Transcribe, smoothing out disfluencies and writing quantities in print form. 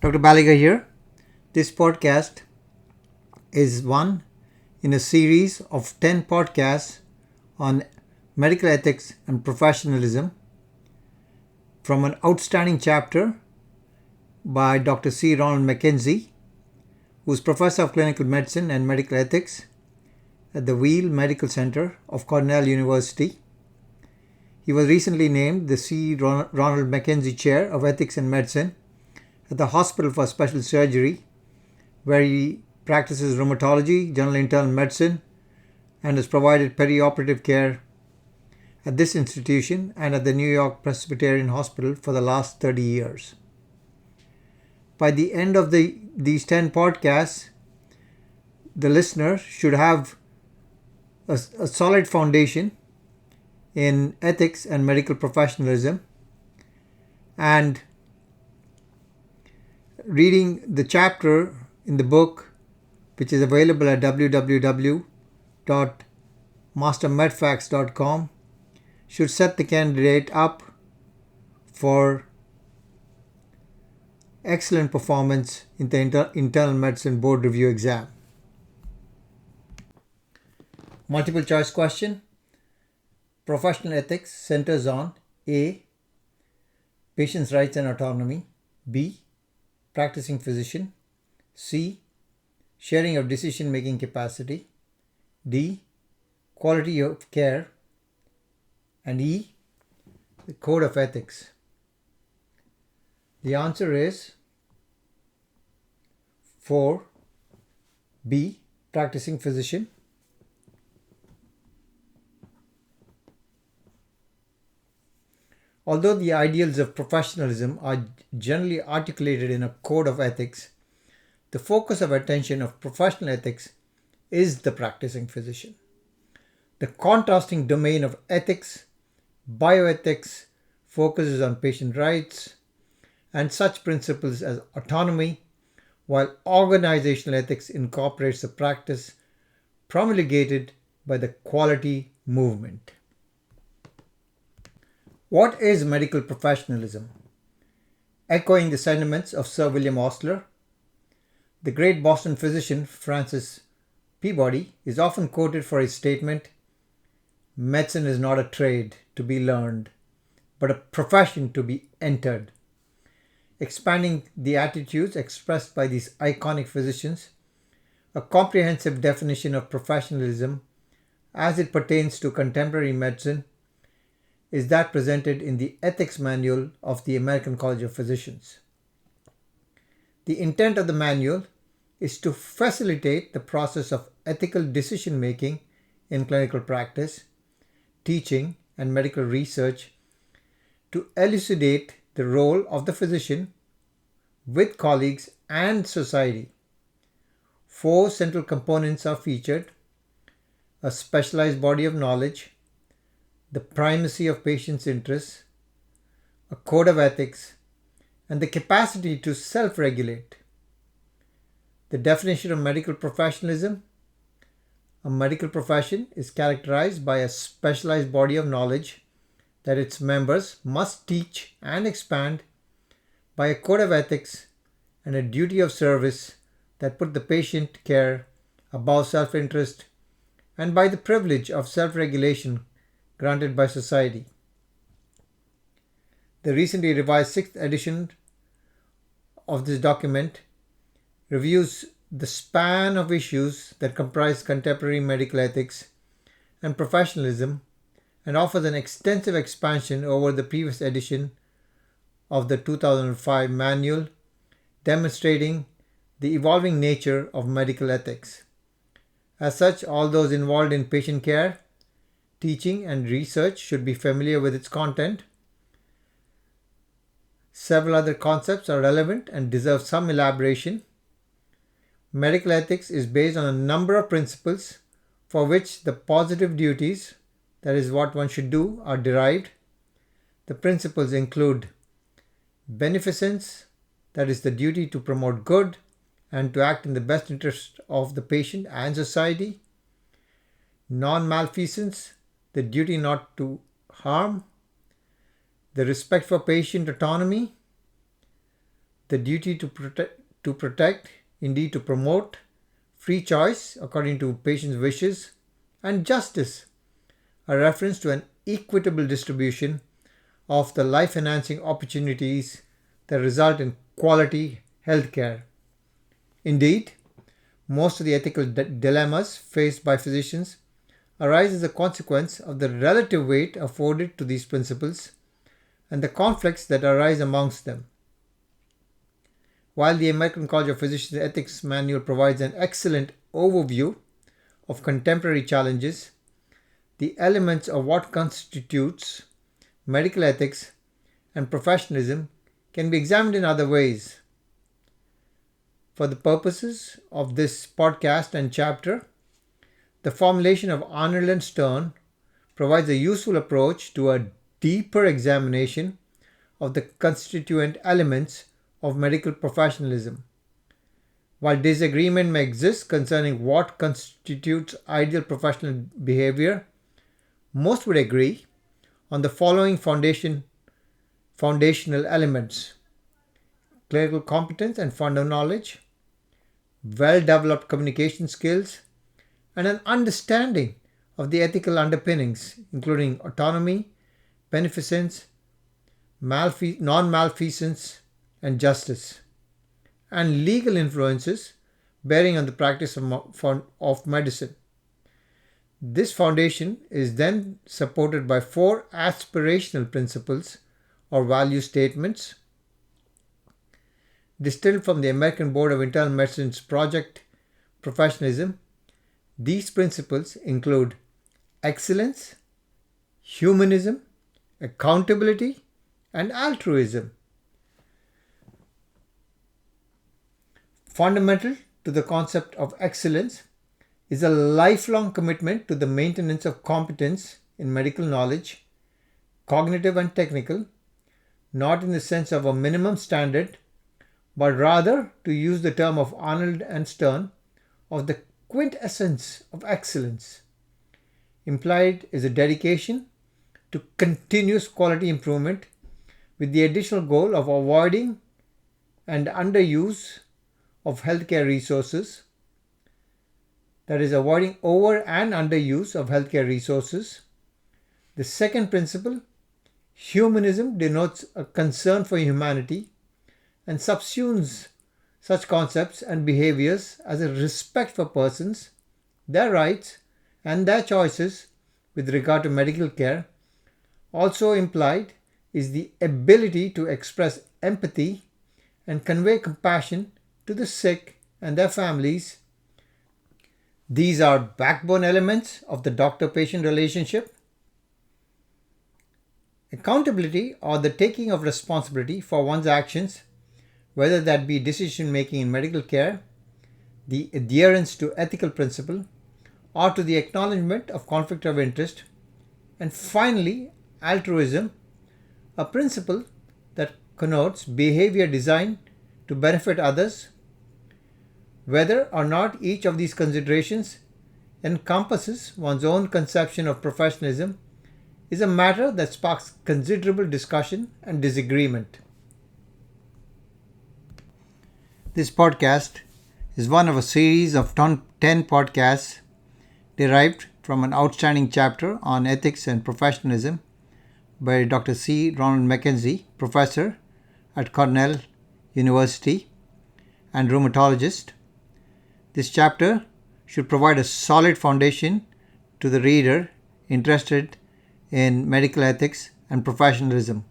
Dr. Baliga here. This podcast is one in a series of 10 podcasts on medical ethics and professionalism from an outstanding chapter by Dr. C.Ronald MacKenzie, who is Professor of Clinical Medicine and Medical Ethics at the Weill Medical Center of Cornell University. He was recently named the C.Ronald MacKenzie Chair of Ethics and Medicine at the Hospital for Special Surgery, where he practices rheumatology, general internal medicine, and has provided perioperative care at this institution and at the New York Presbyterian Hospital for the last 30 years. By the end of these 10 podcasts, the listener should have a solid foundation in ethics and medical professionalism, and reading the chapter in the book, which is available at www.mastermedfacts.com, should set the candidate up for excellent performance in the internal medicine board review exam. Multiple choice question. Professional ethics centers on A. Patient's rights and autonomy. B. Practicing physician. C. Sharing of decision-making capacity. D. Quality of care. And E. The code of ethics. The answer is 4. B. Practicing physician. Although the ideals of professionalism are generally articulated in a code of ethics, the focus of attention of professional ethics is the practicing physician. The contrasting domain of ethics, bioethics, focuses on patient rights and such principles as autonomy, while organizational ethics incorporates the practice promulgated by the quality movement. What is medical professionalism? Echoing the sentiments of Sir William Osler, the great Boston physician Francis Peabody is often quoted for his statement, "Medicine is not a trade to be learned, but a profession to be entered." Expanding the attitudes expressed by these iconic physicians, a comprehensive definition of professionalism as it pertains to contemporary medicine is that presented in the Ethics Manual of the American College of Physicians. The intent of the manual is to facilitate the process of ethical decision-making in clinical practice, teaching, and medical research to elucidate the role of the physician with colleagues and society. 4 central components are featured: a specialized body of knowledge, the primacy of patient's interests, a code of ethics, and the capacity to self-regulate. The definition of medical professionalism: a medical profession is characterized by a specialized body of knowledge that its members must teach and expand, by a code of ethics and a duty of service that put the patient care above self-interest, and by the privilege of self-regulation granted by society. The recently revised 6th edition of this document reviews the span of issues that comprise contemporary medical ethics and professionalism and offers an extensive expansion over the previous edition of the 2005 manual, demonstrating the evolving nature of medical ethics. As such, all those involved in patient care, teaching, and research should be familiar with its content. Several other concepts are relevant and deserve some elaboration. Medical ethics is based on a number of principles for which the positive duties, that is what one should do, are derived. The principles include beneficence, that is the duty to promote good and to act in the best interest of the patient and society; non-malfeasance, the duty not to harm; the respect for patient autonomy; the duty to protect, indeed to promote, free choice according to patients' wishes, and justice, a reference to an equitable distribution of the life-enhancing opportunities that result in quality healthcare. Indeed, most of the ethical dilemmas faced by physicians arise as a consequence of the relative weight afforded to these principles and the conflicts that arise amongst them. While the American College of Physicians Ethics Manual provides an excellent overview of contemporary challenges, the elements of what constitutes medical ethics and professionalism can be examined in other ways. For the purposes of this podcast and chapter, the formulation of Arnold and Stern provides a useful approach to a deeper examination of the constituent elements of medical professionalism. While disagreement may exist concerning what constitutes ideal professional behavior, most would agree on the following foundational elements: clinical competence and fundamental knowledge, well-developed communication skills, and an understanding of the ethical underpinnings, including autonomy, beneficence, non-malfeasance, and justice, and legal influences bearing on the practice of medicine. This foundation is then supported by 4 aspirational principles or value statements distilled from the American Board of Internal Medicine's Project Professionalism. These principles include excellence, humanism, accountability, and altruism. Fundamental to the concept of excellence is a lifelong commitment to the maintenance of competence in medical knowledge, cognitive and technical, not in the sense of a minimum standard, but rather, to use the term of Arnold and Stern, of the quintessence of excellence. Implied is a dedication to continuous quality improvement with the additional goal of avoiding and underuse of healthcare resources, that is, avoiding over and underuse of healthcare resources. The second principle, humanism, denotes a concern for humanity and subsumes such concepts and behaviors as a respect for persons, their rights, and their choices with regard to medical care. Also implied is the ability to express empathy and convey compassion to the sick and their families. These are backbone elements of the doctor-patient relationship. Accountability, or the taking of responsibility for one's actions, whether that be decision-making in medical care, the adherence to ethical principle, or to the acknowledgement of conflict of interest. And finally, altruism, a principle that connotes behavior designed to benefit others. Whether or not each of these considerations encompasses one's own conception of professionalism is a matter that sparks considerable discussion and disagreement. This podcast is one of a series of 10 podcasts derived from an outstanding chapter on ethics and professionalism by Dr. C.Ronald MacKenzie, professor at Cornell University and rheumatologist. This chapter should provide a solid foundation to the reader interested in medical ethics and professionalism.